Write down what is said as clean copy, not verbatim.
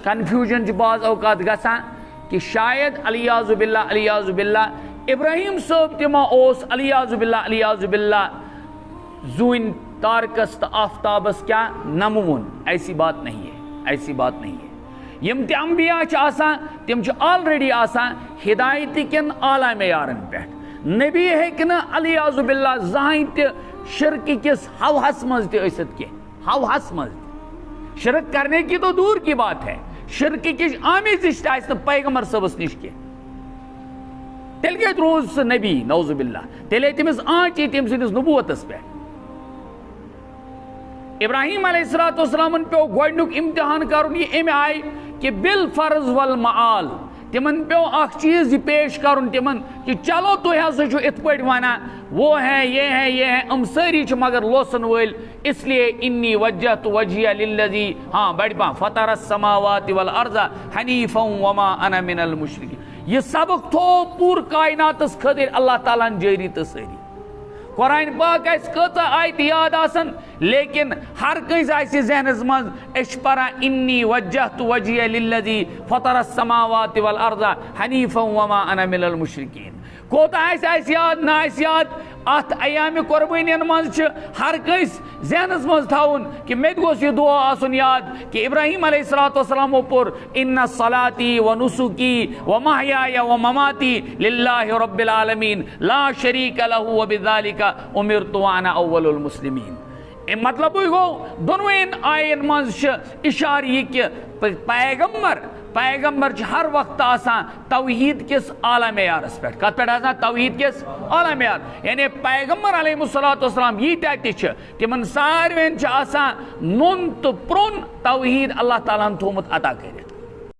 Confusion بعض اوقات گژھان کہ شاید علیاذ باللہ ابراہیم صٲب تہِ ما اوس علیاذ باللہ زوٗنہِ تارکس تو آفتابس کیا نموُن. ایسی بات نہیں ہے، ایسی بات نہیں ہے. یم تہِ انبیاء چھِ آسان تم چھِ آلریڈی آسان ہدایت کٮ۪ن اعلیٰ معیارن پٮ۪ٹھ. نبی ہیٚکہِ نہٕ علیاذ باللہ زٕہٕنۍ تہِ شرکہِ کِس ہوہس منٛز تہِ ٲسِتھ کینٛہہ، ہوہس منٛز تہِ. شرک کرنے کی تو دور کی بات ہے، شرکہِ کِس آمیزش تہِ آسہِ نہٕ پیغمبر صٲبس نِش کینٛہہ. تیٚلہِ کتہِ روٗز سُہ نبی نعوذ باللہ؟ تیٚلہِ ہے تٔمِس آنچ یی تٔمۍ سٕنٛدِس نبوتس پٮ۪ٹھ. ابراہیم علیہ الصلوۃ والسلامن پیو گۄڈنیُک امتحان کرُن یہِ امہِ آیہِ کہ بالفرض والمعال. تمن پیو اکھ چیز یہ پیش کرن تمن کہ چلو تُہۍ ہسا چھو اتھ پٲٹھۍ ونان وہ ہے یہ ہے یہ ہے، ام سٲری چھِ مگر لوسن وٲلۍ. اس لیے انی وجہت وجہیہ للذی بڑِ پہن فطر السماوات والارض حنیفا وما انا من المشرکین. یہ سبق تھوو پوٗرٕ کائناتس خٲطرٕ اللہ تعالیٰ ہن جٲری تہٕ سٲری. قرآن پاک آسہِ کۭژاہ آیتہِ یاد آسن لیکن ہر کٲنٛسہِ آسہِ ذہنس منٛز أسۍ چھِ پران انی وجہت وجہیہ للذی فطر السماوات والارض حنیفا وما انا من المشرکین. کوتاہ آسہِ یاد نہ آسہِ یاد اتھ ایامِ قربٲنین منٛز چھِ ہر کٲنٛسہِ ذہنس منٛز تھاوُن کہ مےٚ تہِ گوٚژھ یہِ دعا آسُن یاد کہ ابراہیم علیہ الصلوۃ والسلامو پوٚر ان صلاتی و نسکی و محیایا و مماتی للہ رب العالمین لا شریک لہ وبذالک امرت وانا اول المسلمین. مطلب گوٚو دۄنوٕنی آین منٛز چھِ اشارٕ یہِ کہ پیغمبر چھِ ہر وقت آسان توحید کس اعلیٰ معیارس پہ. کت پہ آسان توحید کس اعلیٰ معیار. یعنی پیغمبر علیہ الصلوۃ والسلام ییٖتیاہ تہِ چھِ تمن ساروین چھِ آسان نوٚن تہٕ پرٛوٚن توحید اللہ تعالیٰ ہن تھوٚومُت عطا کٔرِتھ.